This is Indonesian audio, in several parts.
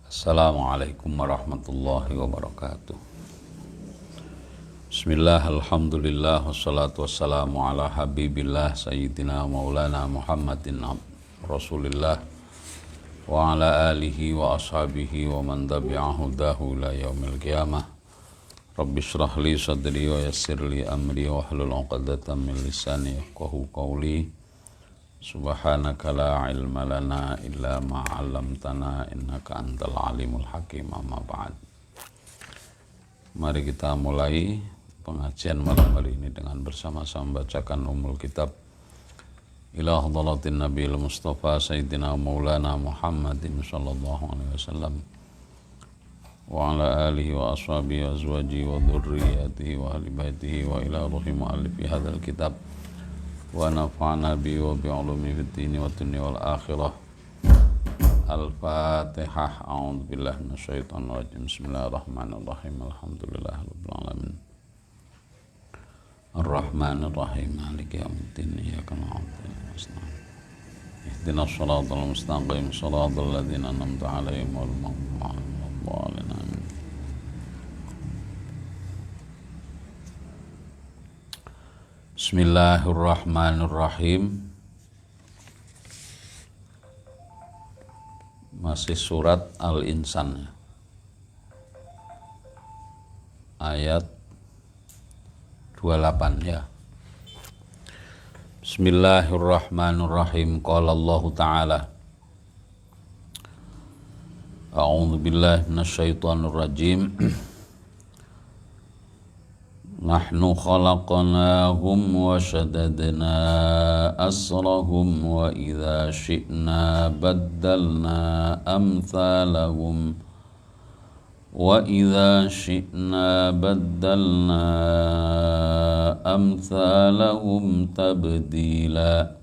Assalamualaikum warahmatullahi wabarakatuh. Bismillah, alhamdulillah, wassalatu wassalamu ala habibillah sayyidina maulana Muhammadin rasulillah wa ala alihi wa ashabihi wa man tabi'ahu dahu ila yaumil qiyamah. Rabbi shrah li sadri wa yassir li amri wa hlul 'uqdatam min lisani yafqahu qawli. Subhanaka la ilma lana illa ma 'allamtana innaka antal alimul hakim. Amma ba'd. Mari kita mulai pengajian malam hari ini dengan bersama-sama bacakan Ummul Kitab ila hadratin Nabiil Mustafa Sayyidina Maulana Muhammadin sallallahu alaihi wasallam wa ala alihi wa ashabihi wa azwajihi wa dhurriyyatihi wa ahli baitihi wa ila ruhi mu'allifi hadzal kitab wa nafa'na bi wa bi ulumi fid dini wa dunya wal akhirah. Al-Fatihah. A'udzu billahi minasyaitonir rajim. Bismillahirrahmanirrahim. Alhamdulillahirabbil alamin. Ar-Rahmanir Rahim. Maliki yaumiddin. Iyyaka na'budu wa nasta'in. Ihdinas shiratal mustaqim. Shiratal ladzina an'amta 'alaihim ghairil maghdubi 'alaihim waladdallin. Amin. Bismillahirrahmanirrahim. Masih surat Al-Insan, ayat 28 ya. Bismillahirrahmanirrahim. Qala Allah Ta'ala, A'udzu billahi minasyaitonir rajim. Nahnu khalaqnahum wa shaddadna asrahum wa idza syi'na baddalna amsalahum wa idza syi'na baddalna amsalahum tabdila.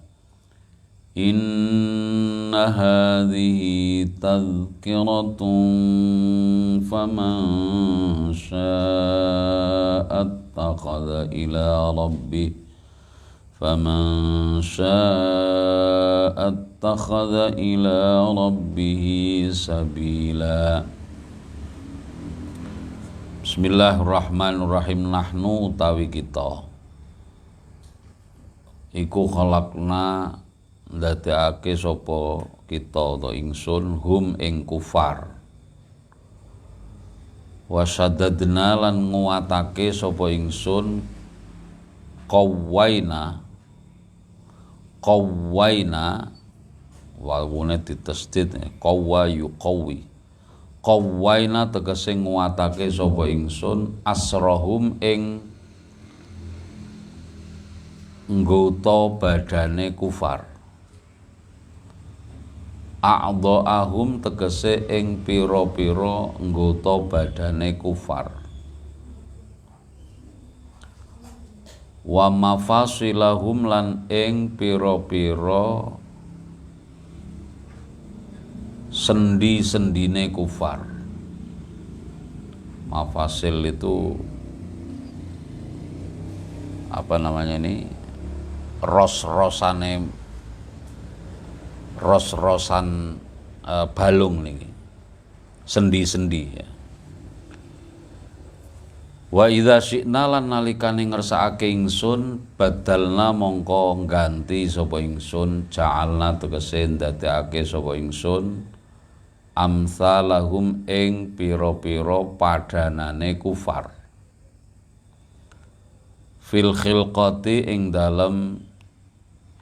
Inna hadhihi tadhkiratun faman syaa'a ittakhadha ila rabbih sabila. Bismillahirrahmanirrahim. Nahnu utawi kita iku khalaqna ndadekake sapa kita atau ingsun hum ing kufar, wa syaddadna lan nguwatake sapa ingsun qawwaina wawune ditasdid qawwa yuqawwi. Qawwaina tegese nguwatake sapa ingsun asrahum ing nggota badane kufar. A'dha'ahum tegese ing pira-pira nggota badane kufar. Wa mafasilahum lan ing pira-pira sendi-sendine kufar. Mafasil itu apa namanya ini? Ros-rosan balung niki, sendi-sendi ya. Wa idza syi'na lan nalikane ngersakake ingsun badalna mongko ngganti sapa ingsun ja'alna tegese ndadekake sapa ingsun amsalahum ing pira-pira padanane kufar fil khilqati ing dalem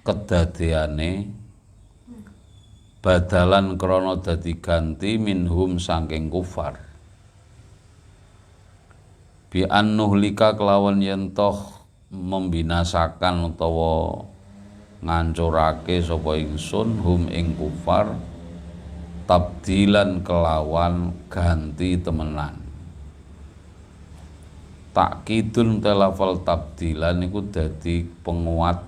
kedadeane badalan krana dadi ganti minhum saking kufar bi annuhlika kelawan yen toh membinasakan utawa ngancurake sapa ingsun hum ing kufar tabdilan kelawan ganti temenan. Takkidun telafal tabdilan iku dadi penguat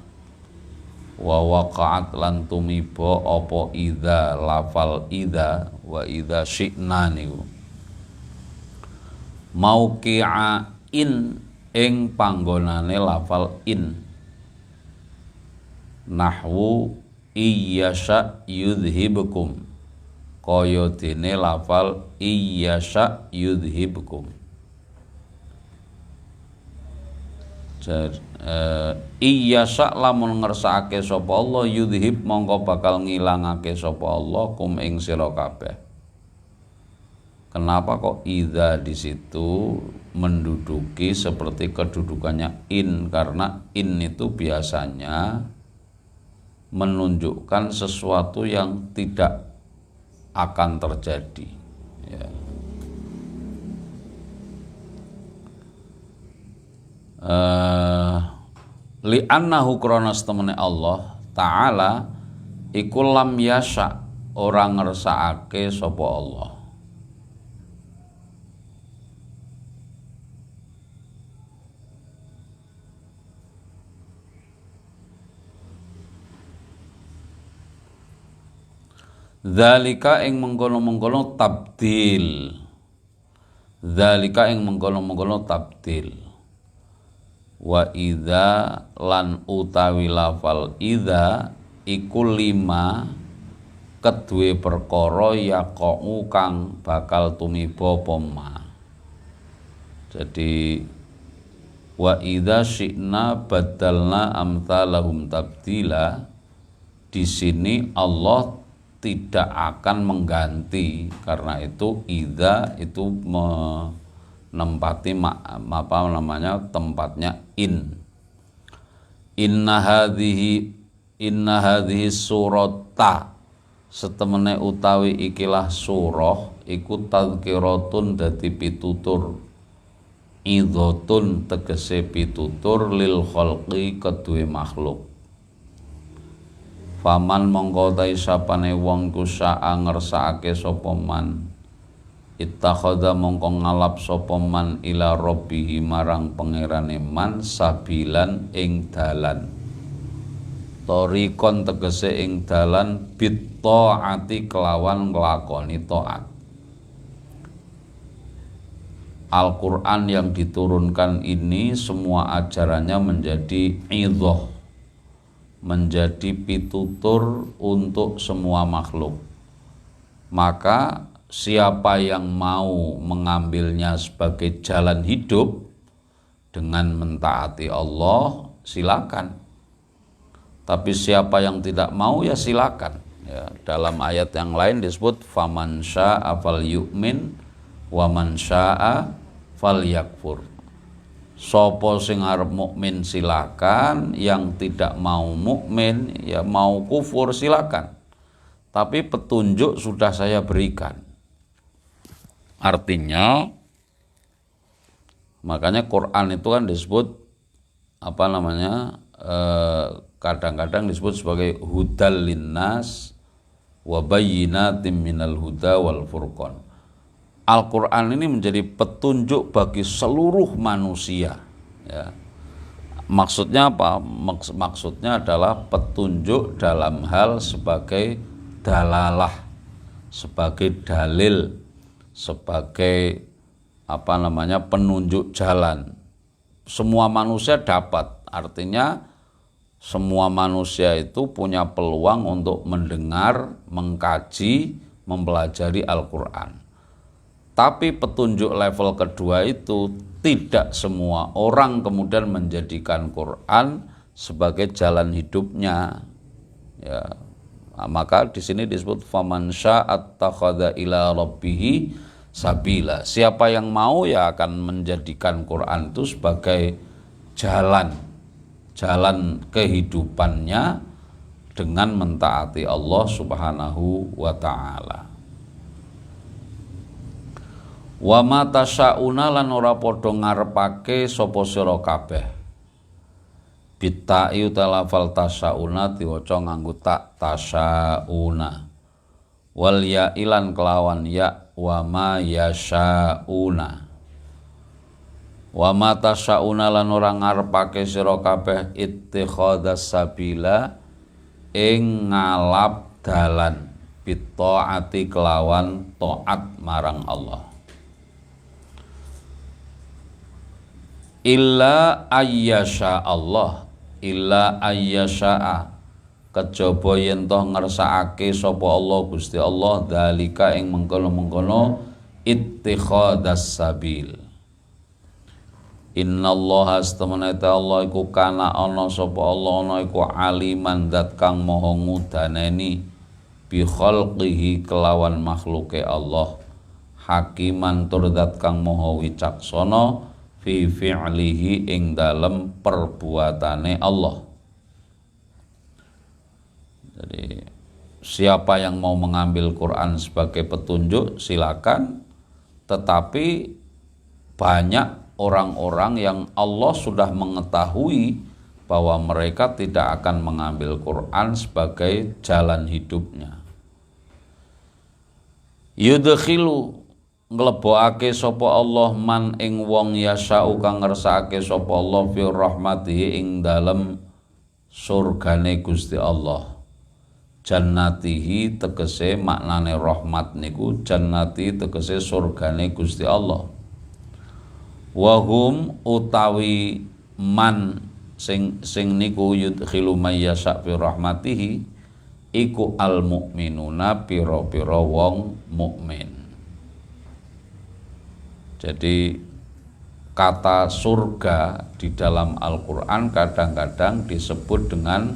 wa waqa'at lan tumiba apa idza lafal idza wa idza syi'na niku mauqi'a in ing panggonane lafal in nahwu iyyasha yudhibukum kaya dene lafal iyyasha yudhibkum. Iyyasha lamun ngersakake sapa Allah yudhib mongko bakal ngilangake sapa Allah kum ing sira kabeh. Kenapa kok idza di situ menduduki seperti kedudukannya in? Karena in itu biasanya menunjukkan sesuatu yang tidak akan terjadi, ya. Li'annahu krana temene Allah Ta'ala iku lam yasha ora ngersakake sapa Allah. Dzalika ing mengkono-mengkono tabdil. Dzalika ing mengkono-mengkono tabdil. Wa idza lan utawi lafal idza iku 5 kedue perkara yaqau kang bakal tumiba apa ma. Jadi wa idza syi'na badalna amsalahum tabdila. Di sini Allah tidak akan mengganti, karena itu idza itu menempati tempatnya in. Inna hadhihi surata setemene utawi ikilah surah iku tadzkiratun dadi pitutur, idhatun tegese pitutur lil khalqi kedue makhluk. Faman mongko ta sapane wong ku sa'a ngersakake sapa man ittakhadha mongko ngalap sapa man ila rabbihi marang pangerane man sabilan ing dalan. Thariqon tegese ing dalan bit taati kelawan nglakoni taat. Al-Qur'an yang diturunkan ini semua ajarannya menjadi idhah, menjadi pitutur untuk semua makhluk. Maka siapa yang mau mengambilnya sebagai jalan hidup dengan mentaati Allah, silakan. Tapi siapa yang tidak mau ya silakan. Ya, dalam ayat yang lain disebut faman syaa'a falyu'min wa man syaa'a falyakfur. Sopo sing arep mukmin silakan, yang tidak mau mukmin ya mau kufur silakan. Tapi petunjuk sudah saya berikan. Artinya makanya Quran itu kan disebut kadang-kadang disebut sebagai hudal linnas wa bayyinatim minal huda wal furqan. Al-Quran ini menjadi petunjuk bagi seluruh manusia, ya. Maksudnya apa? Maksudnya adalah petunjuk dalam hal sebagai dalalah, sebagai dalil, sebagai penunjuk jalan. Semua manusia dapat, artinya semua manusia itu punya peluang untuk mendengar, mengkaji, mempelajari Al-Quran. Tapi petunjuk level kedua itu tidak semua orang kemudian menjadikan Quran sebagai jalan hidupnya. Ya. Nah, maka di sini disebut faman syaa'a takhadha ila rabbih sabila. Siapa yang mau ya akan menjadikan Quran itu sebagai jalan kehidupannya dengan mentaati Allah Subhanahu wa taala. Wa ma tasyauna lan ora padha ngarepake sapa sira kabeh. Bitta'i talafal tasyauna diwaca nganggo tak tasyauna. Wal ya ilan kelawan ya wa ma yasyauna. Wa ma tasyauna lan ora ngarepake sira kabeh ittikhadhas sabila ing ngalap dalan bittaati kelawan taat marang Allah. Illa ayyasha Allah, illa ayyasha'a, kejaba yen toh ngersakake sapa Allah Gusti Allah dalika ing mengkono-mengkono ittikhadas sabil. Innallaha astamana Allah iku kana ana sapa Allah ana iku aliman zat kang maha ngudaneni bi khalqihi kelawan makhluke Allah, hakiman tur zat kang maha wicaksana fi fi'lihi ing dalem perbuatane Allah. Jadi siapa yang mau mengambil Quran sebagai petunjuk silakan, tetapi banyak orang-orang yang Allah sudah mengetahui bahwa mereka tidak akan mengambil Quran sebagai jalan hidupnya. Yudkhilu nglebokake sapa Allah man ing wong yasau kang ngersakake sapa Allah fi rahmatihi ing dalem surgane Gusti Allah. Jannatihi tegese maknane rahmat niku jannati tegese surgane Gusti Allah. Wahum utawi man sing niku yudkhilu may yasha fi rahmatihi iku al mukminuna pira-pira wong mukmin. Jadi kata surga di dalam Al-Qur'an kadang-kadang disebut dengan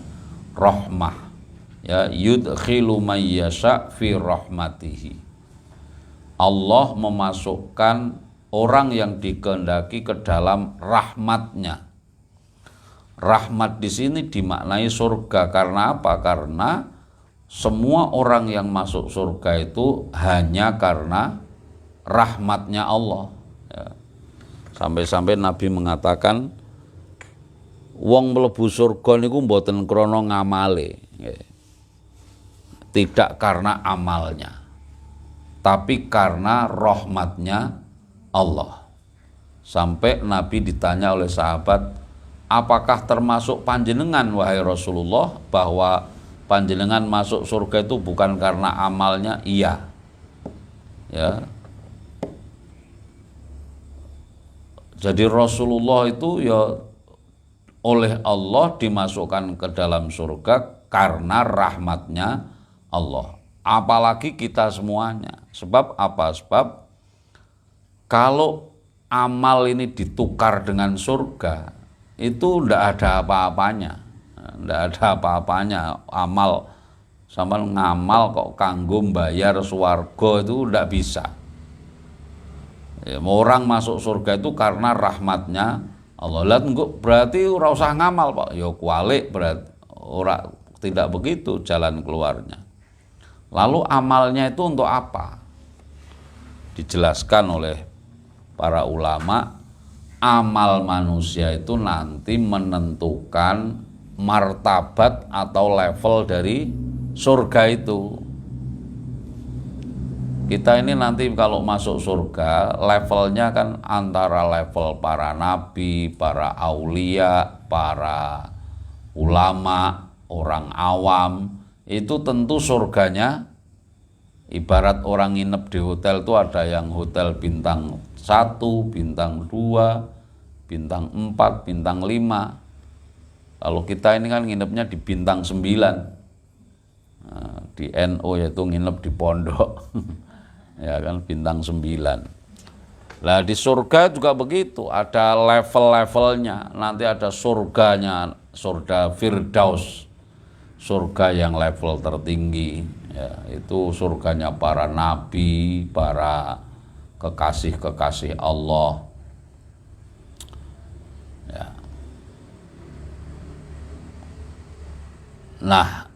rahmah. Ya, yudkhilu may yasha fi rahmatihi. Allah memasukkan orang yang dikehendaki ke dalam rahmatnya. Rahmat di sini dimaknai surga. Karena apa? Karena semua orang yang masuk surga itu hanya karena rahmatnya Allah. Ya. Sampai-sampai Nabi mengatakan, wong mlebu surga niku mboten krana ngamale. Ya. Tidak karena amalnya, tapi karena rahmatnya Allah. Sampai Nabi ditanya oleh sahabat, apakah termasuk panjenengan wahai Rasulullah bahwa panjenengan masuk surga itu bukan karena amalnya? Iya. Ya. Jadi Rasulullah itu ya oleh Allah dimasukkan ke dalam surga karena rahmatnya Allah. Apalagi kita semuanya. Sebab apa? Sebab kalau amal ini ditukar dengan surga, itu ndak ada apa-apanya. Ndak ada apa-apanya. Amal sama ngamal kok kanggo bayar swarga itu ndak bisa. Ya, orang masuk surga itu karena rahmatnya Allah. Lah berarti ora usah ngamal, Pak. Ya kualik berarti ora, tidak begitu jalan keluarnya. Lalu amalnya itu untuk apa? Dijelaskan oleh para ulama, amal manusia itu nanti menentukan martabat atau level dari surga itu. Kita ini nanti kalau masuk surga, levelnya kan antara level para nabi, para aulia, para ulama, orang awam. Itu tentu surganya ibarat orang nginep di hotel itu ada yang hotel bintang 1, bintang 2, bintang 4, bintang 5. Kalau kita ini kan nginepnya di bintang 9. Nah, di NO yaitu nginep di pondok. Ya kan bintang 9. Lah di surga juga begitu, ada level-levelnya. Nanti ada surganya, surga Firdaus. Surga yang level tertinggi, ya, itu surganya para nabi, para kekasih-kekasih Allah. Ya. Nah,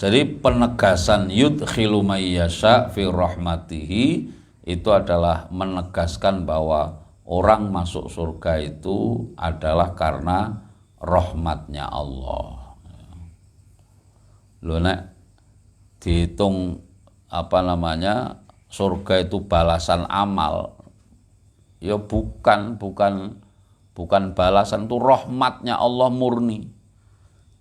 jadi penegasan yudkhilu may yasha fi rahmatihi itu adalah menegaskan bahwa orang masuk surga itu adalah karena rahmatnya Allah. Lho nek dihitung surga itu balasan amal, ya bukan balasan, itu rahmatnya Allah murni.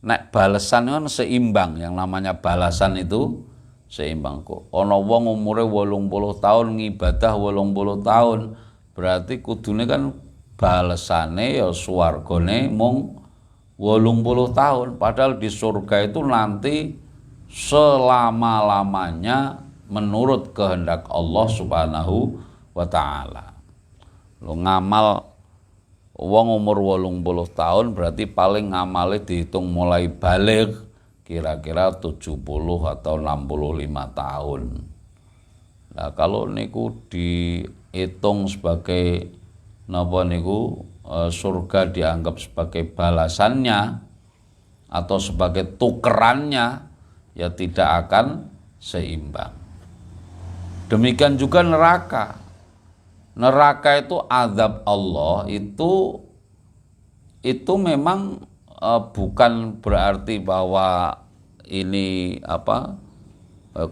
Nek balasan kan seimbang, yang namanya balasan itu seimbang kok. Ana wong umure 80 tahun ngibadah 80 tahun, berarti kudune kan balesane ya swargane mung tahun, padahal di surga itu nanti selama-lamanya menurut kehendak Allah Subhanahu wa taala. Lo ngamal wong umur 80 tahun berarti paling ngamale dihitung mulai balik kira-kira 70 atau 65 tahun. Nah, kalau niku dihitung sebagai napa niku surga dianggap sebagai balasannya atau sebagai tukerannya, ya tidak akan seimbang. Demikian juga neraka. Neraka itu azab Allah itu memang bukan berarti bahwa ini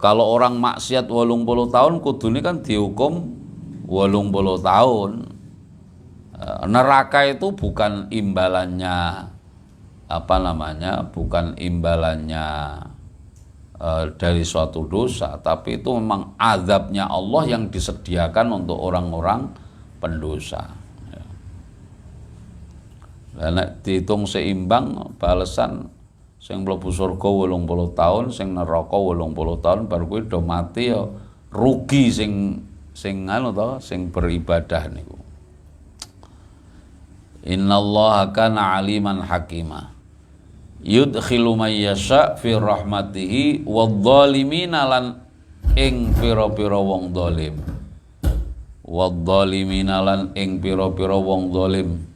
kalau orang maksiat 80 tahun kudune kan dihukum 80 tahun. Neraka itu bukan imbalannya bukan imbalannya dari suatu dosa, tapi itu memang azabnya Allah yang disediakan untuk orang-orang pendosa. Nek dihitung seimbang balasan sing mlebu surga 80 tahun, sing neraka 80 tahun, baru kuwi do mati ya rugi sing beribadah niku. Innallaha kana aliman hakima yudkhilu may yasha fi rahmatihi wadh-dhalimina lan ing pira-pira wong zalim wadh-dhalimina lan ing pira-pira wong zalim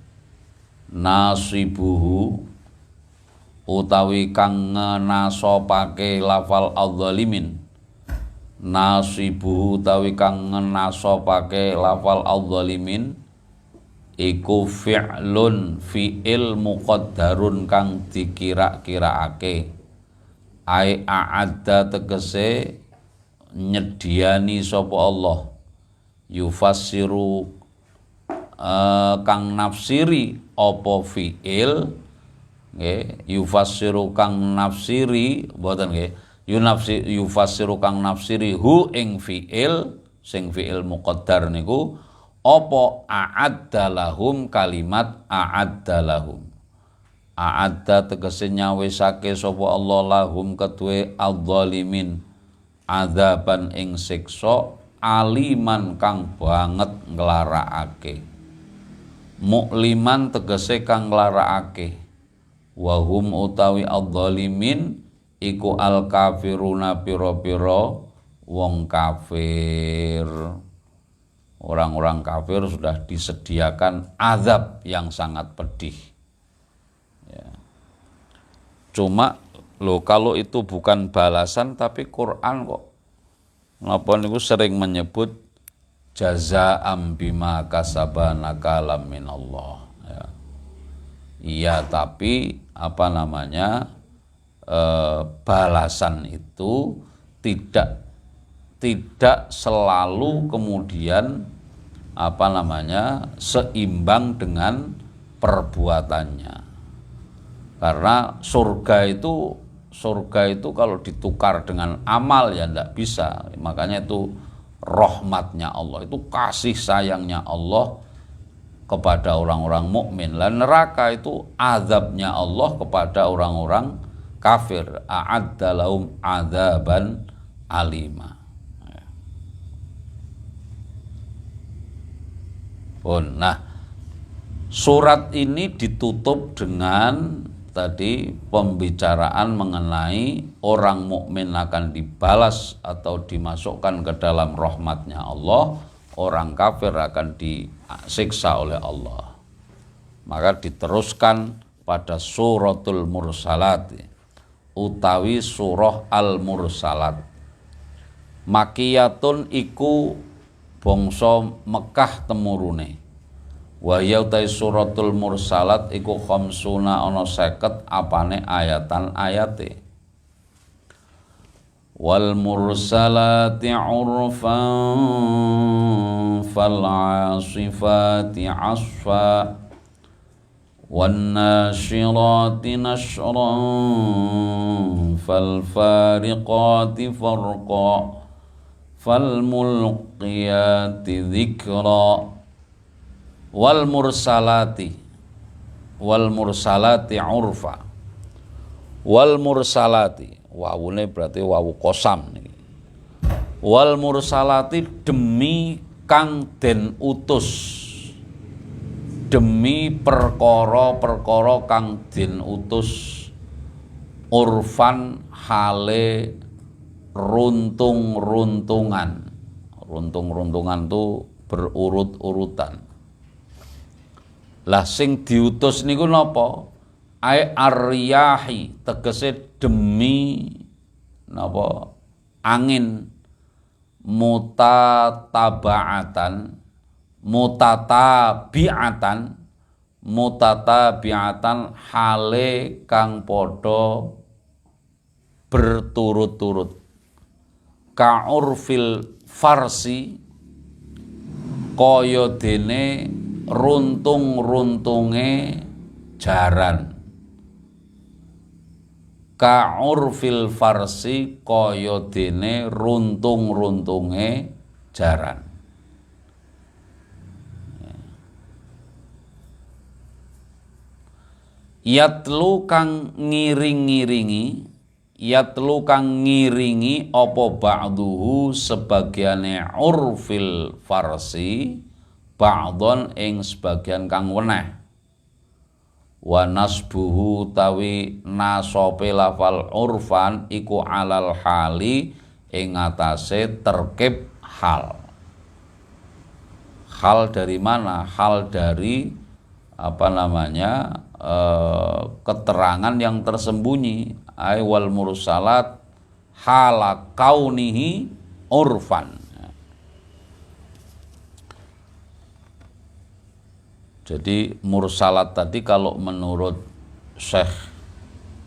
nasibuhu utawi kang ngenasopake lafal adh-dhalimin nasibuhu utawi kang ngenasopake lafal adh-dhalimin iku fi'lun fi'il muqaddarun kang dikira-kiraake ai a'adda tegese nyediani sapa Allah yufassiru kang nafsiri apa fi'il nggih yufassiru kang nafsiri mboten nggih yufassiru kang nafsiri hu ing fi'il sing fi'il muqaddar niku apa a'adda lahum kalimat a'adda lahum a'adda tegese nyawisake sapa Allah lahum kedue adh-dhalimin adzaban ing siksa aliman kang banget nglarakake mukliman tegese kang nglarakake wahum utawi adh-dhalimin iku al kafiruna pira-pira wong kafir. Orang-orang kafir sudah disediakan azab yang sangat pedih. Ya. Cuma kalau itu bukan balasan, tapi Quran kok napa niku sering menyebut jazaa'am bima kasabana kalam minallah. Ya. Iya, tapi balasan itu tidak selalu kemudian seimbang dengan perbuatannya. Karena surga itu kalau ditukar dengan amal ya tidak bisa. Makanya itu rahmatnya Allah, itu kasih sayangnya Allah kepada orang-orang mukmin. Dan neraka itu azabnya Allah kepada orang-orang kafir. A'adda lahum adzaban alima. Nah, surat ini ditutup dengan tadi pembicaraan mengenai orang mukmin akan dibalas atau dimasukkan ke dalam rahmatnya Allah, orang kafir akan disiksa oleh Allah. Maka diteruskan pada suratul mursalat utawi surah al-mursalat. Makiyatun iku bangsa Mekah temurune. Wa ya utai suratul mursalat iku khamsuna ana 50 apane ayatan ayate. Wal mursalati urfan fal asifati asfa wan nashirati nashran fal fariqati farqa fal mulqiyati dzikra wal mursalati wal mursalati urfa. Wal mursalati wawune berarti wawu kosam niki. Wal mursalati demi kang den utus, demi perkara-perkara kang den utus, urfan hale runtung-runtungan. Runtung-runtungan itu berurut-urutan. Lah sing diutus niku napa? Ai aryahi tegese demi napa? Angin mutatabi'atan hale kang padha berturut-turut. Ka'urfil farsi kaya dene runtung-runtunge jaran. Ka'urfil farsi kaya dene runtung-runtunge jaran. Yatlu kang ngiringi apa ba'duhu sebagiane urfil farsi ba'don ing sebagian kang weneh. Wa nasbuhu tawi nasope lafal urfan iku alal hali ing atase terkib hal. Hal dari mana? Hal dari keterangan yang tersembunyi. Ai wal mursalat hala kaunihi urfan. Jadi mursalat tadi kalau menurut Syekh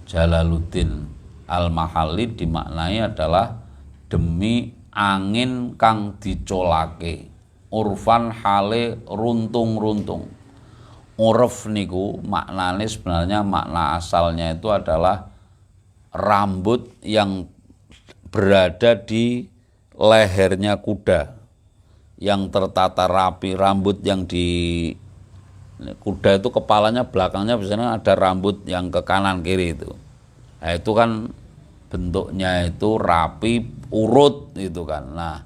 Jalaluddin Al-Mahalli dimaknai adalah demi angin kang dicolake, urfan hale runtung-runtung. Urf niku maknane sebenarnya makna asalnya itu adalah rambut yang berada di lehernya kuda yang tertata rapi. Rambut yang di kuda itu kepalanya belakangnya biasanya ada rambut yang ke kanan kiri itu. Nah, itu kan bentuknya itu rapi, urut itu kan. Nah,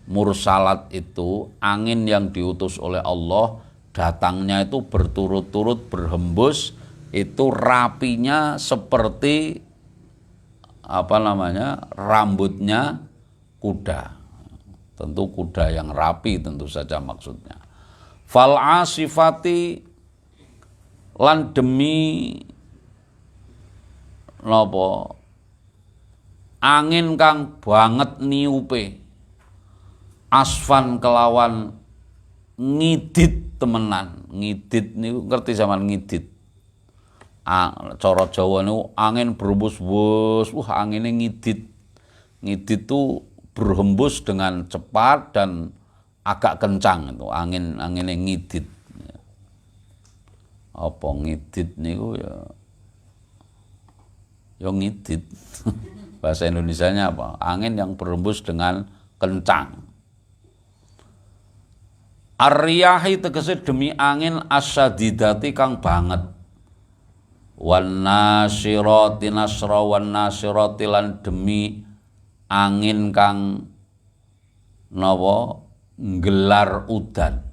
mursalat itu angin yang diutus oleh Allah, datangnya itu berturut-turut berhembus, itu rapinya seperti rambutnya kuda. Tentu kuda yang rapi tentu saja maksudnya. Fal asifati lan demi napa angin kang banget niupe, asfan kelawan ngidit temenan. Ngidit niku ngerti zaman ngidit. Cara Jawa niku angin berhembus-hembus, anginnya ngidit. Ngidit itu berhembus dengan cepat dan agak kencang itu anginnya ngidit. Apa ngidit niku ya ngidit. Bahasa Indonesianya apa? Angin yang berhembus dengan kencang. Ar-riyahi tegese demi angin asyadidati kang banget. Wan nasyirati nasra wan nasyirati lan demi angin kang napa nggelar udan.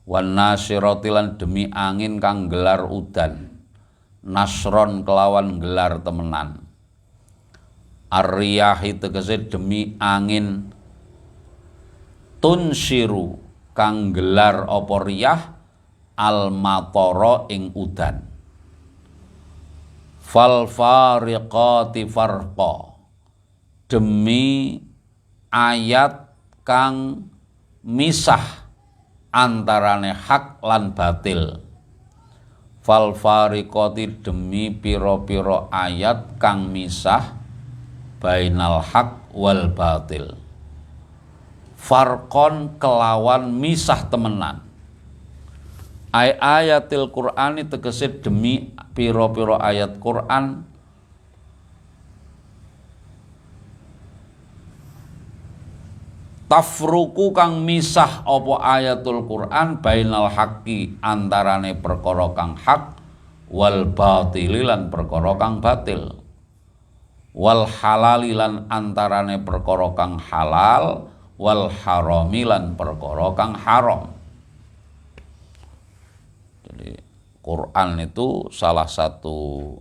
Wan nasyirati lan demi angin kang nggelar udan. Nasron kelawan gelar temenan. Ar-riyahi tegese demi angin tunsiru kang gelar apa riyah al-matara ing udan. Fal fariqati farqa demi ayat kang misah antarane hak lan batil. Fal fariqati demi pira-pira ayat kang misah bainal hak wal batil. Farqon kelawan misah temenan. Ayatil Qur'ani tegese demi pira-pira ayat Qur'an tafruku kang misah apa ayatul Quran bainal haqqi antarane perkara kang hak wal batili lan perkara kang batil, wal halali lan antarane perkara kang halal, wal harami lan perkara kang haram. Jadi Quran itu salah satu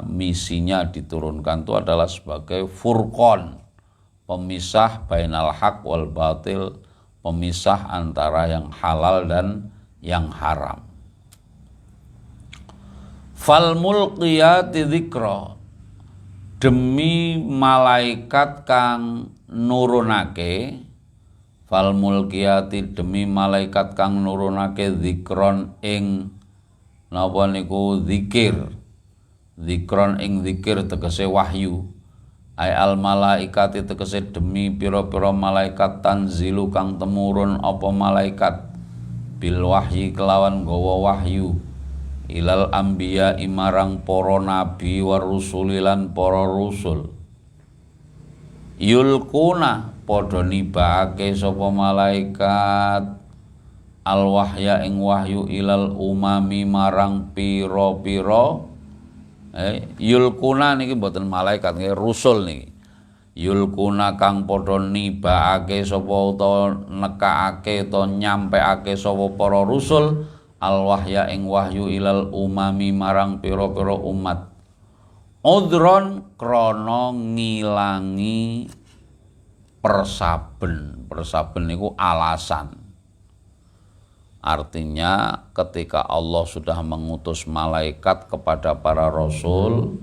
misinya diturunkan itu adalah sebagai furqan, pemisah bainal haq wal batil, pemisah antara yang halal dan yang haram. Fal mulqiyati dzikra, demi malaikat kang nurunake, fal mulqiyati demi malaikat kang nurunake dzikron ing napa niku zikir, dzikron ing zikir tegese wahyu, ay al malaikati tegese demi pira-pira malaikat tanzilu kang temurun apa malaikat bil wahyi kelawan gawa wahyu ilal anbiya imarang para nabi war rusulilan para rusul. Yulkuna padha nibake sapa malaikat al wahya ing wahyu ilal umami marang pira-pira. Yulkuna niki mboten malaikat nggih, rusul niki. Yulkuna kang padha nibake sapa utawa nekake utawa nyampeake sapa para rusul al wahya ing wahyu ilal umami marang pira-pira umat. Udron krana ngilangi persaben. Persaben niku alasan. Artinya ketika Allah sudah mengutus malaikat kepada para rasul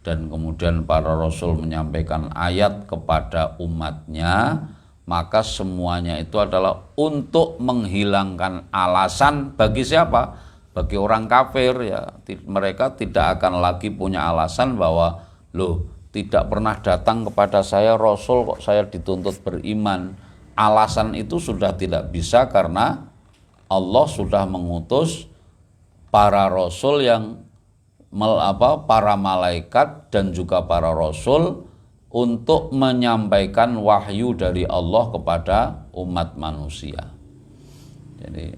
dan kemudian para rasul menyampaikan ayat kepada umatnya, maka semuanya itu adalah untuk menghilangkan alasan bagi siapa? Bagi orang kafir ya. Mereka tidak akan lagi punya alasan bahwa loh, tidak pernah datang kepada saya rasul kok saya dituntut beriman. Alasan itu sudah tidak bisa karena Allah sudah mengutus para rasul yang para malaikat dan juga para rasul untuk menyampaikan wahyu dari Allah kepada umat manusia. Jadi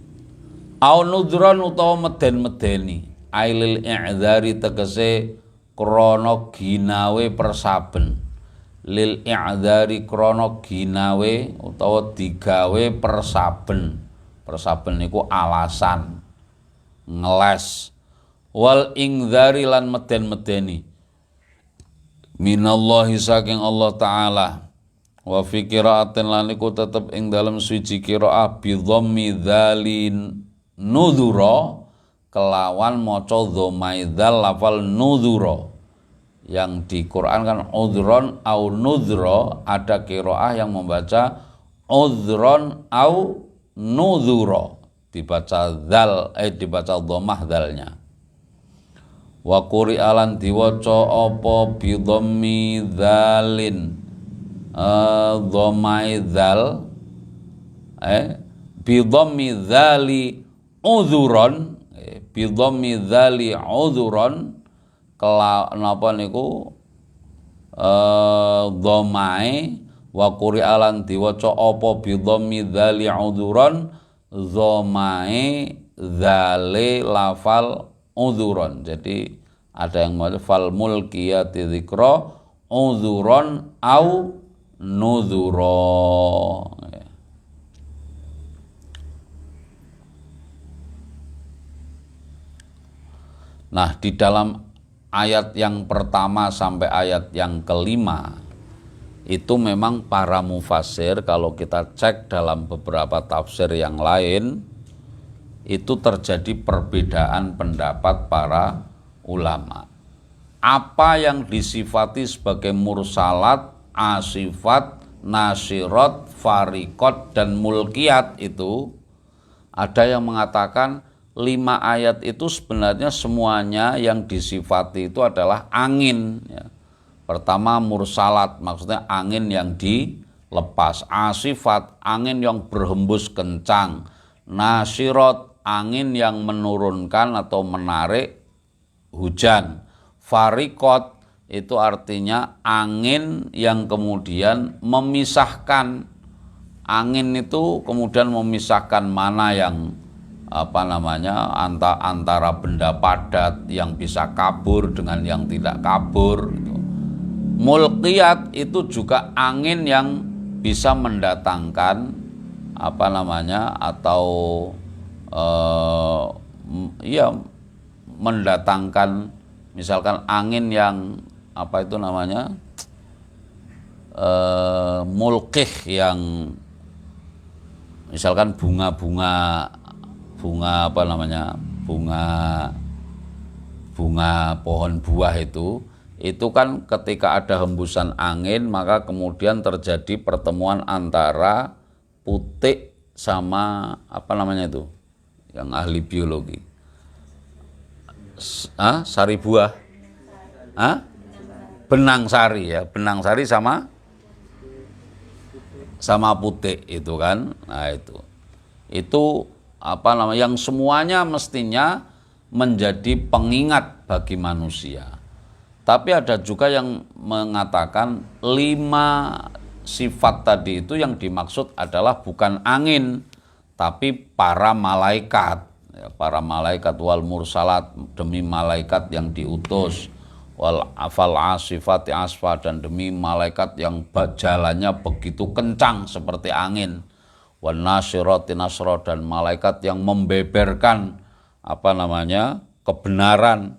au nudran utawa meden-medeni ailil i'dzari tegese krana ginawe persaben, lil i'dzari krana ginawe utawa digawe persaben. Persaben niku alasan ngeles, wal ingdzari lan meden-medeni minallahi saking Allah Ta'ala, wa fi qiraatin lan iku tetep ing dalam suci qiraah bi dhammi dzalin nudhura kelawan maca dhammai dzal lafal nudhura. Yang di Quran kan udhron au nudhra, ada qiraah yang membaca udhron au nudhura, dibaca dzal dibaca dhammah dzalnya. Wa quri'alan diwaca apa bi dhammi dzalin dhammai dzal bi dhammi dzali udhuron, bi dhammi dzali udhuron napa niku dhammai. Wa quri'alan diwaca apa bi dhammi dzali udhuron dhammai dzale lafal udhuron. Jadi ada yang mau fal mulkiyati dzikra udhuron au nudhura. Nah, di dalam ayat yang pertama sampai ayat yang kelima itu memang para mufassir, kalau kita cek dalam beberapa tafsir yang lain, itu terjadi perbedaan pendapat para ulama. Apa yang disifati sebagai mursalat, asifat, nasirat, farikot, dan mulkiyat itu, ada yang mengatakan 5 ayat itu sebenarnya semuanya yang disifati itu adalah angin ya. Pertama mursalat, maksudnya angin yang dilepas. Asifat, angin yang berhembus kencang. Nasirat, angin yang menurunkan atau menarik hujan. Farikot itu artinya angin yang kemudian memisahkan angin itu kemudian memisahkan mana yang antara benda padat yang bisa kabur dengan yang tidak kabur gitu. Mulkiyat itu juga angin yang bisa mendatangkan mendatangkan misalkan angin yang mulkih, yang misalkan bunga pohon buah itu kan ketika ada hembusan angin maka kemudian terjadi pertemuan antara putik sama yang ahli biologi, sari buah, benang sari sama putik itu kan. Nah itu yang semuanya mestinya menjadi pengingat bagi manusia. Tapi ada juga yang mengatakan 5 sifat tadi itu yang dimaksud adalah bukan angin, tapi para malaikat. Para malaikat, wal mursalat, demi malaikat yang diutus, wal afal asifati asfa, dan demi malaikat yang jalannya begitu kencang seperti angin, wan nasyirati nasra, dan malaikat yang membeberkan kebenaran,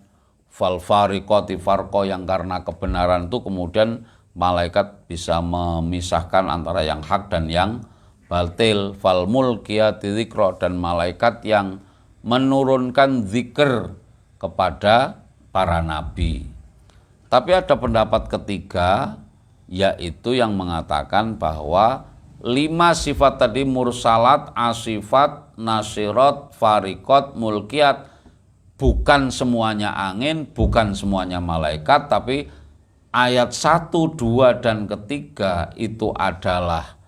fal fariqati farqa, yang karena kebenaran itu kemudian malaikat bisa memisahkan antara yang hak dan yang batil, fal mulkiyati dzikra, dan malaikat yang menurunkan zikir kepada para nabi. Tapi ada pendapat ketiga, yaitu yang mengatakan bahwa 5 sifat tadi, mursalat, asifat, nasirat, fariqat, mulkiyat, bukan semuanya angin, bukan semuanya malaikat, tapi ayat 1, 2, dan ketiga itu adalah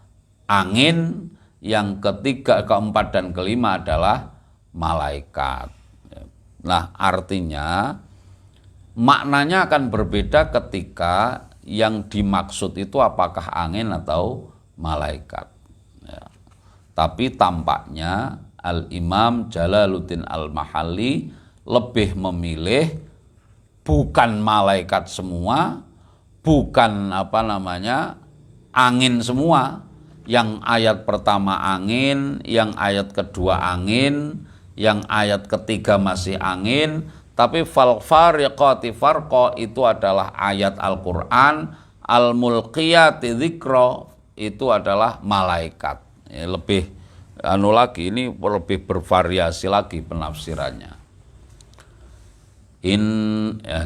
angin, yang ketiga, keempat, dan kelima adalah malaikat. Nah, artinya maknanya akan berbeda ketika yang dimaksud itu apakah angin atau malaikat. Tapi tampaknya Al-Imam Jalaluddin Al-Mahalli lebih memilih bukan malaikat semua, bukan angin semua. Yang ayat pertama angin, yang ayat kedua angin, yang ayat ketiga masih angin, tapi fal fariqati farqa itu adalah ayat Al-Qur'an, al-mulqiyati dzikra itu adalah malaikat. Lebih ini lebih bervariasi lagi penafsirannya.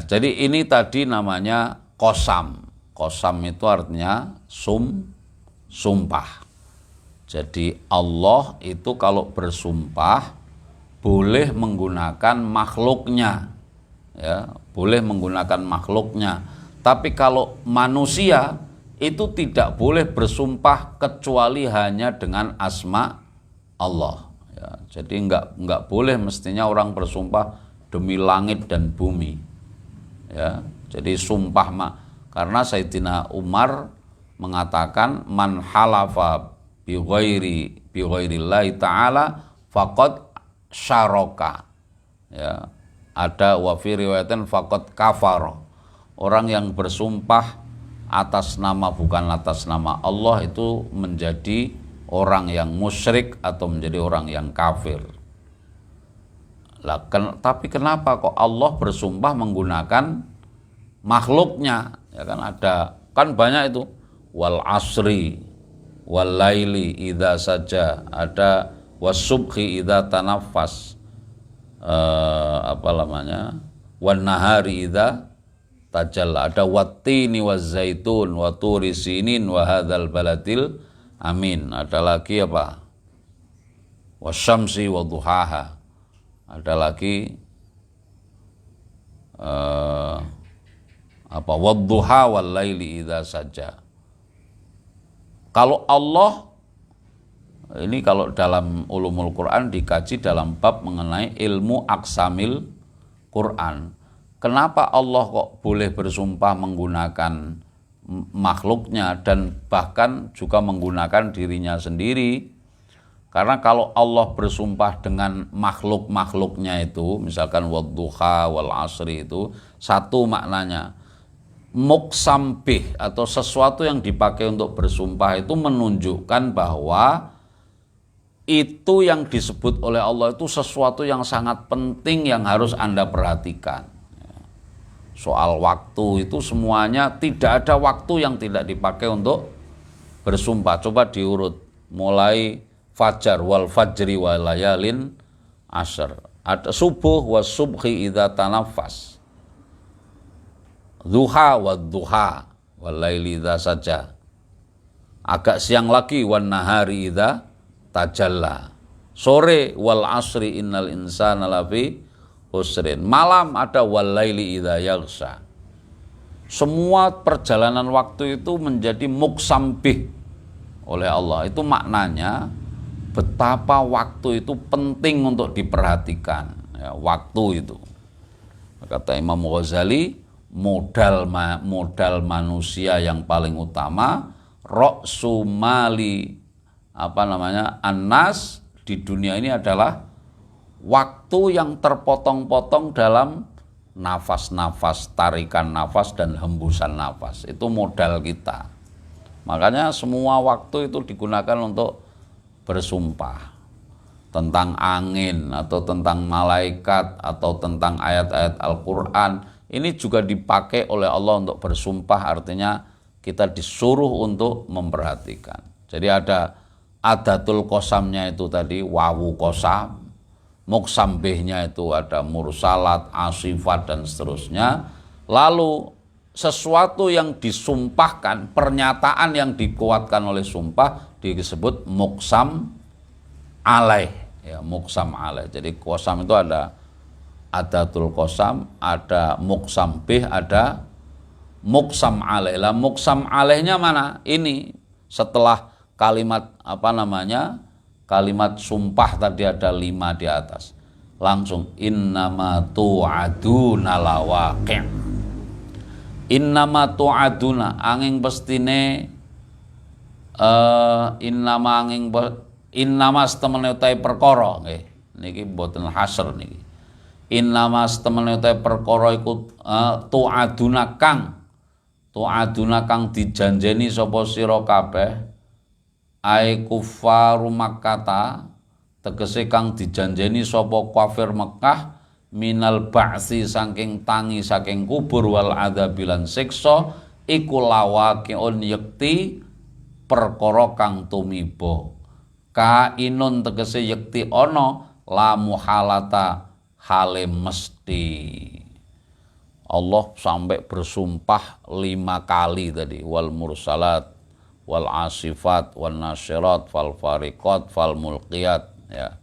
Jadi ini tadi namanya qasam. Qasam itu artinya sumpah. Jadi Allah itu kalau bersumpah boleh menggunakan makhluknya, boleh menggunakan makhluknya. Tapi kalau manusia itu tidak boleh bersumpah kecuali hanya dengan asma Allah. Jadi enggak boleh mestinya orang bersumpah demi langit dan bumi. Jadi sumpah karena Sayyidina Umar mengatakan man halafa bi ghairillahi ta'ala faqad syaraka. Ada wa fi riwayatin faqad kafara. Orang yang bersumpah atas nama bukan atas nama Allah itu menjadi orang yang musyrik atau menjadi orang yang kafir. Tapi kenapa kok Allah bersumpah menggunakan makhluknya? Kan banyak itu, wal asri wal laili idza saja, ada wasubhi idza tanaffas, wan nahari idza tajalla, ada wattini waz-zaitun wa turi sinin wa hadzal baladil amin, ada lagi wasyamsi wa duhaha, ada lagi wadduha wal laili idza saja. Kalau Allah ini, kalau dalam ulumul Quran dikaji dalam bab mengenai ilmu aksamil Quran, kenapa Allah kok boleh bersumpah menggunakan makhluknya dan bahkan juga menggunakan dirinya sendiri. Karena kalau Allah bersumpah dengan makhluk-makhluknya itu, misalkan wadduha wal asri, itu satu maknanya. Muqsam bih atau sesuatu yang dipakai untuk bersumpah itu menunjukkan bahwa itu yang disebut oleh Allah itu sesuatu yang sangat penting yang harus Anda perhatikan. Soal waktu itu semuanya, tidak ada waktu yang tidak dipakai untuk bersumpah. Coba diurut, mulai fajar, wal fajri wal layalin ashr, ada subuh was subhi idza tanaffas, duha wad duha wal laili idza saja, agak siang lagi wan nahari idza tajalla, sore wal asri innal insana lafi husrin, malam ada wal laili idza yaghsha. Semua perjalanan waktu itu menjadi muqsam bih oleh Allah. Itu maknanya betapa waktu itu penting untuk diperhatikan, ya, waktu itu. Kata Imam Ghazali, modal manusia yang paling utama, ra'su mali annas di dunia ini adalah waktu yang terpotong-potong dalam nafas-nafas, tarikan nafas dan hembusan nafas. Itu modal kita. Makanya semua waktu itu digunakan untuk bersumpah tentang angin atau tentang malaikat atau tentang ayat-ayat Al-Quran. Ini juga dipakai oleh Allah untuk bersumpah, artinya kita disuruh untuk memperhatikan. Jadi ada adatul qasamnya itu tadi, wawu qasam, muqsam bihnya itu ada mursalat, asifat dan seterusnya. Lalu sesuatu yang disumpahkan, pernyataan yang dikuatkan oleh sumpah disebut muqsam alaih, ya, muqsam alaih. Jadi qasam itu ada adatul qasam, ada muqsam bih, ada muqsam alaih. Lah muqsam alaihnya mana? Ini setelah kalimat kalimat sumpah tadi ada 5 di atas. Langsung innama tu'aduna lawaqi'. Innama tu'aduna angin pestine innama setemene utahe perkara nggih. Niki mboten hasr niki. Innama setemene utahe perkara iku tu'aduna kang dijanjeni sapa sira kabeh, ai kufaru Makkah, tegese kang dijanjeni sapa kafir Mekah, minal ba'si saking tangi saking kubur, wal adzabilan siksa, iku lawaqi'un yekti perkara kang tumiba, kainun tegese yekti ana, la muhalata hale mesti. Allah sampai bersumpah 5 kali tadi, wal mursalat wal asifat wal nasyirat fal fariqat fal mulqiyat, ya.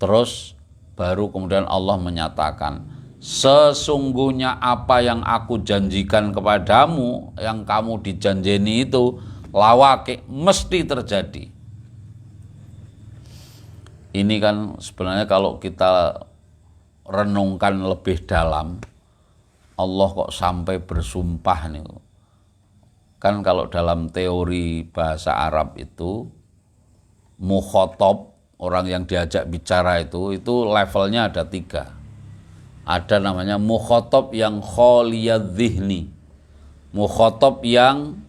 Terus baru kemudian Allah menyatakan, sesungguhnya apa yang aku janjikan kepadamu, yang kamu dijanjeni itu lawaqi, mesti terjadi. Ini kan sebenarnya kalau kita renungkan lebih dalam, Allah kok sampai bersumpah nih. Kan kalau dalam teori bahasa Arab itu mukhatab, orang yang diajak bicara itu levelnya ada 3. Ada namanya mukhatab yang khaliyadz dzihni, mukhatab yang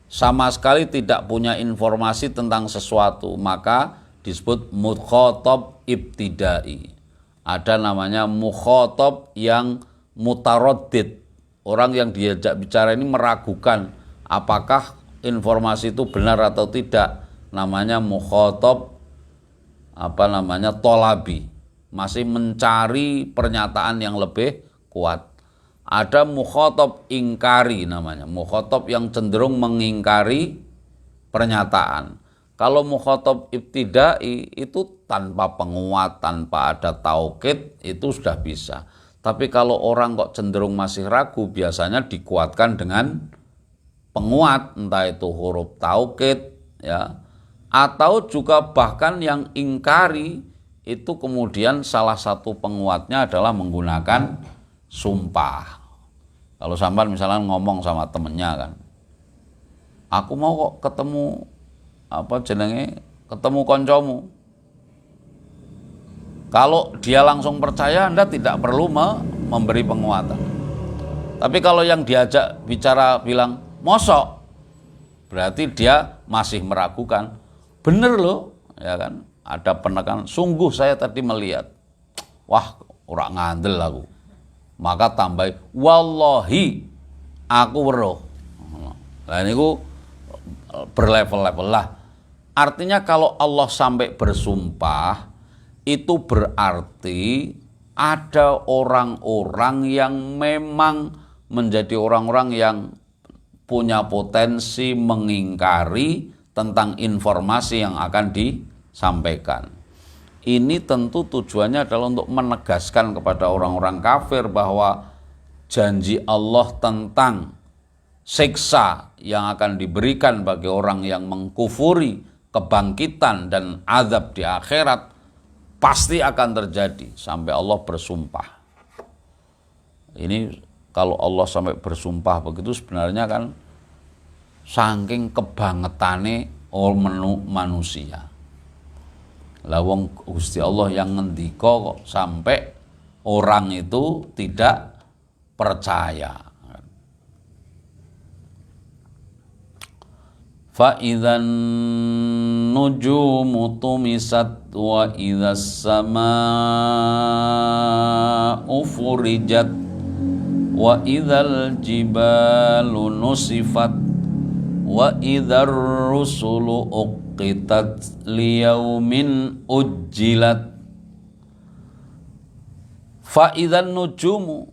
sama sekali tidak punya informasi tentang sesuatu, maka disebut mukhatab ibtidai. Ada namanya mukhatab yang mutaraddid, orang yang diajak bicara ini meragukan apakah informasi itu benar atau tidak, namanya mukhatab tolabi, masih mencari pernyataan yang lebih kuat. Ada mukhatab ingkari, namanya mukhatab yang cenderung mengingkari pernyataan. Kalau mukhatab ibtidai itu tanpa penguat, tanpa ada taukid, itu sudah bisa. Tapi kalau orang kok cenderung masih ragu, biasanya dikuatkan dengan penguat, entah itu huruf taukid, ya, atau juga bahkan yang ingkari itu kemudian salah satu penguatnya adalah menggunakan sumpah. Kalau sampai misalnya ngomong sama temennya kan, aku mau kok ketemu ketemu koncomu. Kalau dia langsung percaya, Anda tidak perlu memberi penguatan. Tapi kalau yang diajak bicara bilang mosok, berarti dia masih meragukan. Bener loh, ya kan? Ada penekanan. Sungguh saya tadi melihat, wah orang ngandel aku. Maka tambah wallahi aku weruh. Lah niku berlevel-level lah. Artinya kalau Allah sampai bersumpah, itu berarti ada orang-orang yang memang menjadi orang-orang yang punya potensi mengingkari tentang informasi yang akan disampaikan. Ini tentu tujuannya adalah untuk menegaskan kepada orang-orang kafir bahwa janji Allah tentang siksa yang akan diberikan bagi orang yang mengkufuri kebangkitan dan azab di akhirat pasti akan terjadi sampai Allah bersumpah. Ini kalau Allah sampai bersumpah begitu sebenarnya kan saking kebangetane manusia. Lah wong Gusti Allah yang ngendika kok sampai orang itu tidak percaya. Fa idzan nujumu tumisat wa idzas samaa'u furijat wa idzal jibalu nusifat wa idzar rusulu uqitat liyaumin ujjilat. Fa idzan nujumu,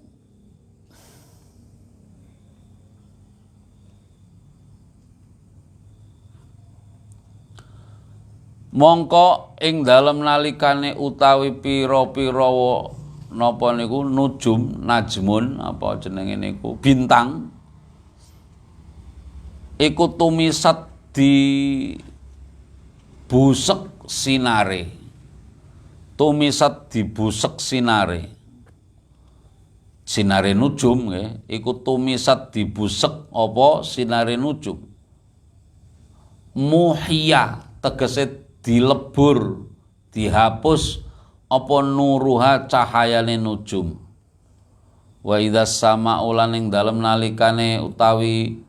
mongko ing dalem nalikane utawi pira-pira napa niku nujum, najmun apa jenenge niku bintang iku tumisat di busek sinare. Tumisat di busek sinare. Sinare nujum nggih, iku tumisat di busek apa sinare nujum. Muhya tegese dilebur, dihapus apa nuruha cahayane nujum. Wa idzas sama'u lan ing dalem nalikane utawi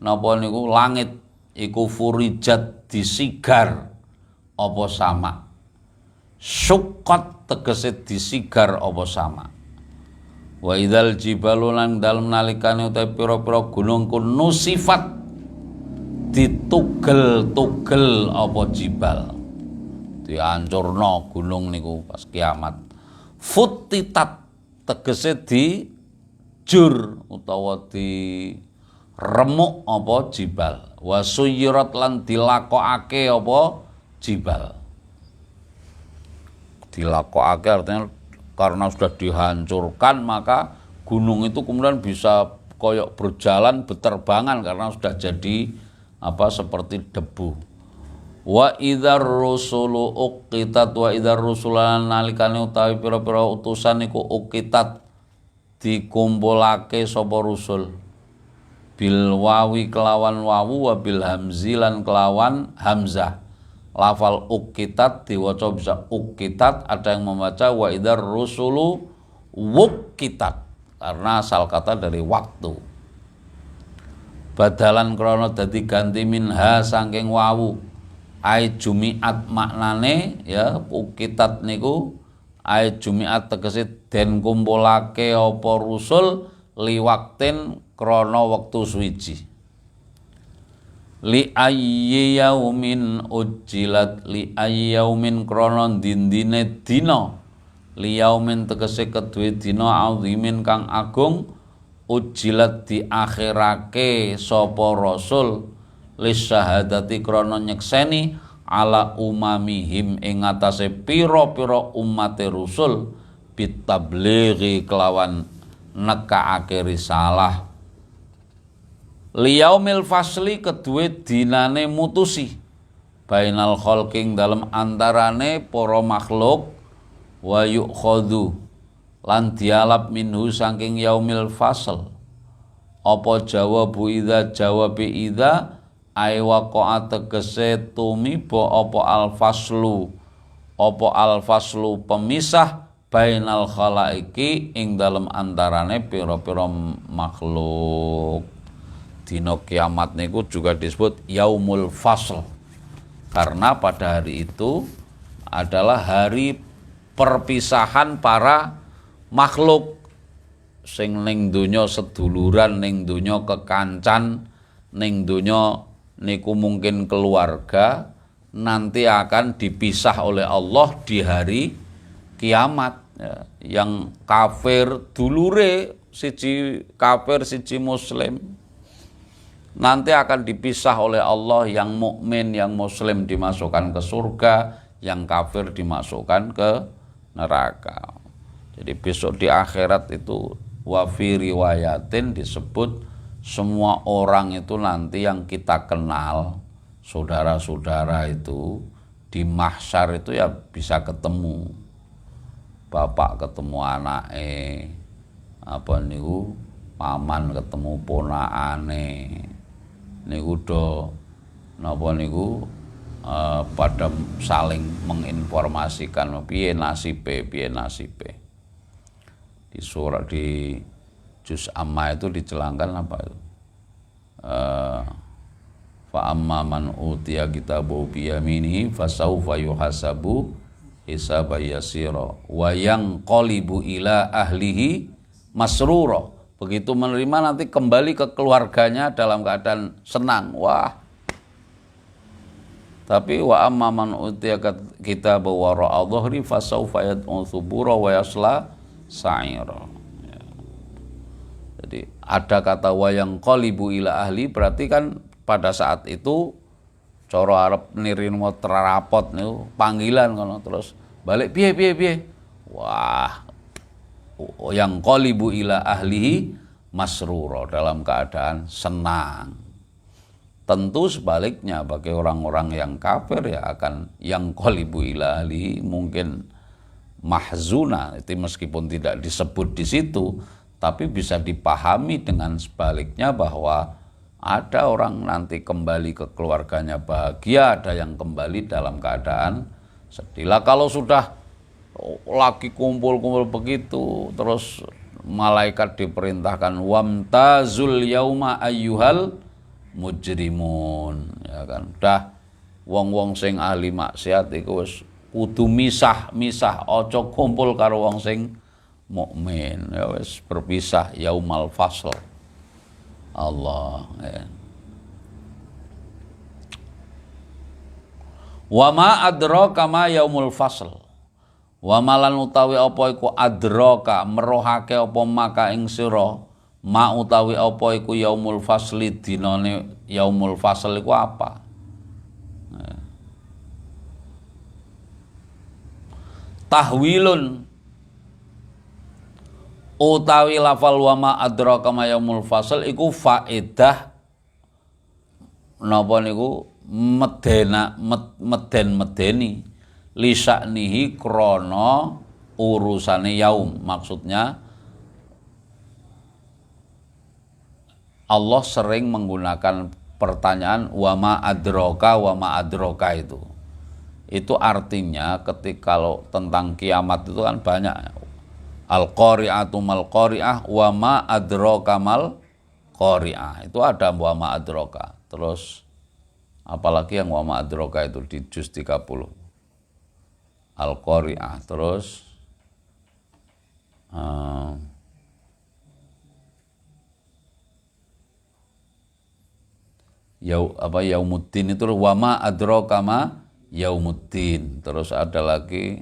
napa niku langit iku furijat disigar apa sama. Syuqqat tegese disigar apa sama. Wa idzal jibalu lan dalem nalikane utawi pira-pira gunung ku nusifat ditugel-tugel apa jibal, dihancurno gunung niku pas kiamat. Futitat tegese dijur utawa diremuk apa jibal. Wasuyirat lan dilakokake apa jibal. Dilakokake artinya karena sudah dihancurkan maka gunung itu kemudian bisa koyok berjalan beterbangan karena sudah jadi seperti debu. Wa idzar rusulu uqitat wa idzar rusulan nalikane utawi pira-pira utusan iku uqitat dikumpulake sapa rusul bil wawi kelawan wawu wa bil hamzilan kelawan hamzah. Lafal uqitat diwaca bisa uqitat, ada yang membaca wa idzar rusulu wuqitat karena asal kata dari waktu. Badalan krono dadi ganti minha saking wawu ai jumiat maknane ya ukitat niku ai jumiat tegese den kumpulake apa rusul liwaktin krono wektu suwiji. Li ayyi yaumin ujjilat li ayyi yaumin krono dindine dina li yaumin tegese kedue dina azimin kang agung ujilat diakhirake sapa rasul lisyahadati krana nyekseni ala umamihim ing atase pira-pira umate rusul bitablighi kelawan nekaake risalah liyaumil fasli kedue dinane mutusi bainal khalqing dalam antarane para makhluk wa yukhadhu lan dialap minhu saking yaumil fasl apa jawabu idza jawabi idza ai waqa'a tegese tumiba apa al-faslu pemisah bainal khalaiki ing dalem antarane pira-pira makhluk. Dina kiamat niku juga disebut yaumul fasl karena pada hari itu adalah hari perpisahan para makhluk sing ning donya seduluran, ning donya kekancan, ning donya niku mungkin keluarga, nanti akan dipisah oleh Allah di hari kiamat. Ya, yang kafir dulure siji kafir siji muslim nanti akan dipisah oleh Allah, yang mukmin yang muslim dimasukkan ke surga, yang kafir dimasukkan ke neraka. Jadi besok di akhirat itu wa fi riwayatin disebut semua orang itu nanti yang kita kenal, saudara-saudara itu di mahsyar itu ya bisa ketemu. Bapak ketemu anake, apa niku paman ketemu ponakane. Niku do napa niku pada saling menginformasikan piye nasibe. Di surat di juz amma itu dicelangkan apa itu? Fa amma man utiya kitabahu bi yaminihi fasawfa yuhasabu hisaban yasira wa yanqalibu ila ahlihi masrura. Begitu menerima nanti kembali ke keluarganya dalam keadaan senang. Wah. Tapi wa amma man utiya kitabahu wara'a dhahri fasawfa yad'u thubura wa yasla sa'ira. Ya. Jadi ada kata wa yanqalibu ila ahli berarti kan pada saat itu cara arep nirimo terapot niku panggilan kono terus balik piye. Wah. Yang qalibu ila ahlihi masrura dalam keadaan senang. Tentu sebaliknya bagi orang-orang yang kafir ya akan yang qalibu ila ahlihi mungkin mahzuna, itu meskipun tidak disebut di situ tapi bisa dipahami dengan sebaliknya bahwa ada orang nanti kembali ke keluarganya bahagia, ada yang kembali dalam keadaan sedih. Lah kalau sudah lagi kumpul-kumpul begitu terus malaikat diperintahkan wamtazul yauma ayyuhal mujrimun, ya kan. Dah wong-wong sing ahli maksiat iku wis kudu misah aja kumpul karo wong sing mukmin, ya wis berpisah yaumal fasl. Allah ya. Wa ma adraka ma yaumul fasl. Wa malan utawi apa iku adraka merohake apa maka ing sira ma utawi apa iku yaumul fasli dinane yaumul fasl iku apa? Tahwilun utawi lafal wa ma adraka ma yaumul fasl iku faedah napa niku medeni lisaknihi krono urusane yaum. Maksudnya Allah sering menggunakan pertanyaan wa ma adroka itu artinya ketika kalau tentang kiamat itu kan banyak al-qari'atu mal qari'ah wa ma adroka mal qari'ah, itu ada wa ma adroka. Terus apalagi yang wa ma adroka itu di juz 30 Al-Qari'ah, terus yaumuddin itu wa ma adraka ma yaumuddin. Terus ada lagi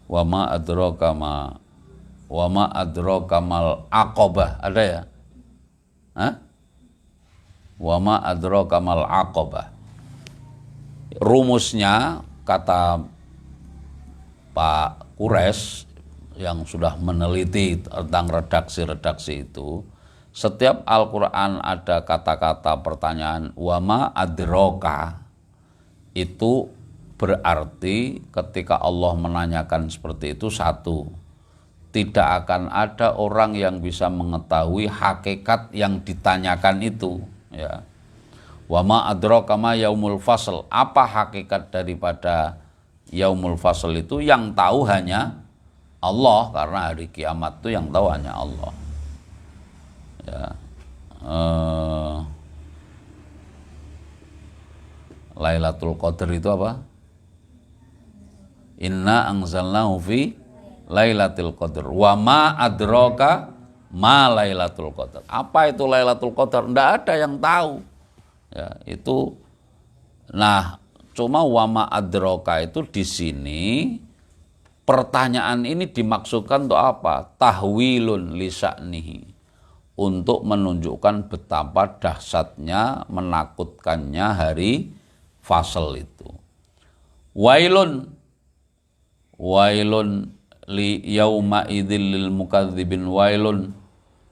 wa ma adraka ma wa ma adraka mal aqabah, ada ya? Wa ma adraka mal aqabah. Rumusnya kata Pak Kures yang sudah meneliti tentang redaksi-redaksi itu, setiap Al-Qur'an ada kata-kata pertanyaan wa ma adraka itu berarti ketika Allah menanyakan seperti itu, satu, tidak akan ada orang yang bisa mengetahui hakikat yang ditanyakan itu, ya. Wa ma adraka ma yaumul fasl, apa hakikat daripada yaumul fasl itu, yang tahu hanya Allah, karena hari kiamat itu yang tahu hanya Allah, ya. Lailatul Qadar itu apa? Inna anzalnahu fi Lailatul Qadar. Wa ma adraka ma Lailatul Qadar. Apa itu Lailatul Qadar? Enggak ada yang tahu. Ya, itu. Nah, cuma wa ma adraka itu di sini pertanyaan ini dimaksudkan untuk apa? Tahwilun li sya'nihi. Untuk menunjukkan betapa dahsyatnya, menakutkannya hari fasal itu. Wailun li yauma idzil lil mukadzibin, wailun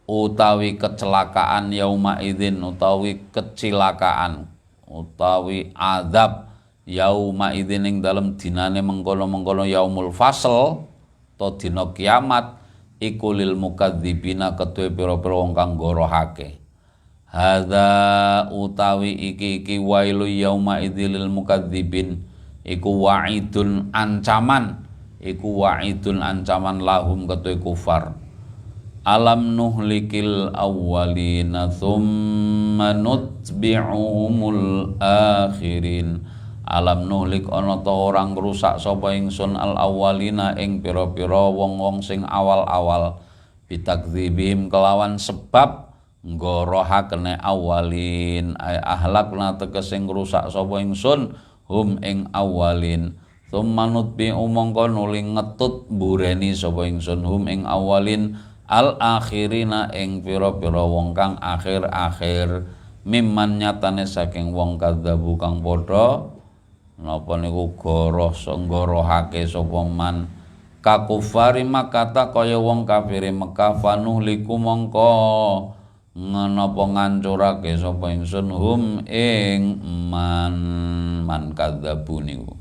utawi kecelakaan, yauma idzin utawi kecelakaan, utawi azab, yauma idzin ing dalem dinane mengkono-mengkono yaumul fasl to dina kiamat, iku lil mukadzibina kedue pira-pira wong kang gorohake. Hadza utawi iki wailu yauma idzil lil mukadzibin, iku wa'idun ancaman, lahum ketui kufar. Alam nuhlikil awwalina thumma nutbi'uhumul akhirin. Alam nuhlik ana ta orang rusak sapa ingsun al awwalina ing pira-pira wong-wong sing awal-awal, bitakdzibihim kelawan sebab nggorohakene awalin, ay ahlakna tegese ngrusak sapa ingsun hum ing awalin. Tsumma nutbi'u mongko nuli ngetut bureni sapa ingsun hum ing awalin al akhirina ing pira-pira wong kang akhir-akhir, mimman nyatane saking wong kadzabu kang padha napa niku nggorohake sapa man kakufari makata kaya wong kafire Mekah, fanuhliku mongko ngenapa ngancurake sapa ingsun hum ing man kadzabu niku.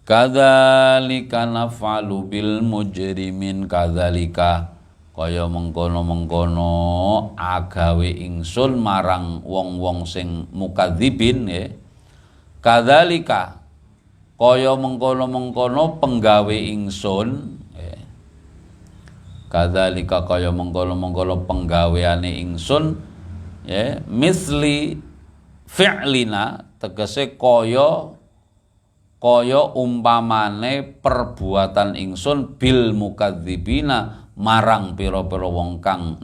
Kadzalika naf'alu bil mujrimin, kadzalika kaya mengkono-mengkono agawe ingsun marang wong-wong sing mukadzibin, ya. Kadzalika kaya mengkono-mengkono penggawe ingsun, ya. Kadzalika kaya mengkono-mengkono penggaweane ingsun, ya, misli fi'lina tegese kaya umpamane perbuatan ingsun bil mukadzibina marang pira-pira wong kang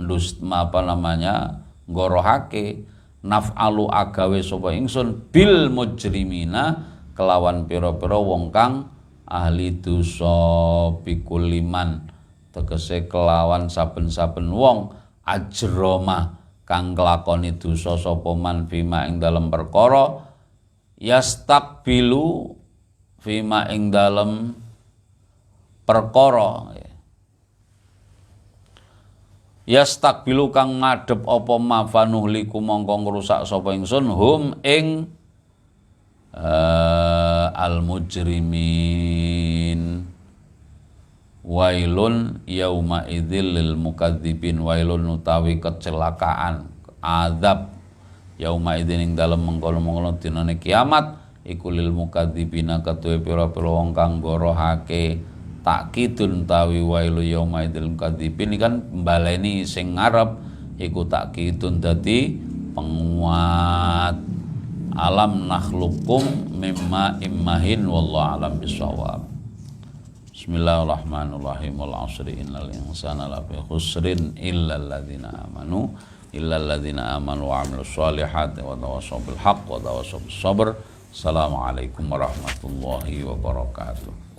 nggorohake, naf'alu agawe sapa ingsun bil mujrimina kelawan pira-pira wong kang ahli dosa, bikuliman tegese kelawan saben-saben wong ajroma kang nglakoni dosa sapa man bima ing dalem perkara, yastakbilu fima ing dalem perkara, yastakbilu kang ngadep apa ma fanuhliku mongko ngrusak sapa ingsun hum ing al mujrimin. Wailun yauma idzil lil mukadzibin, wailun utawi kecelakaan, azab yauma idzin ing dalem mengkono-mengkono dinane kiamat, iku lil mukadzibina ketuwe pira-pira wong kang gorohake. Takkidun tawi wailu yauma idzil mukadzibin kan mbaleni sing ngarep, iku takkidun dadi penguat. Alam nakhluqum mimma immahin wallahu alam bisawab. Bismillahirrahmanirrahim. Wal 'asri innal insana lafi khusrin illal ladzina amanu wa 'amilus shalihati wa tawassaw bil haqq wa tawassaw bis sabr. Assalamualaikum warahmatullahi wabarakatuh.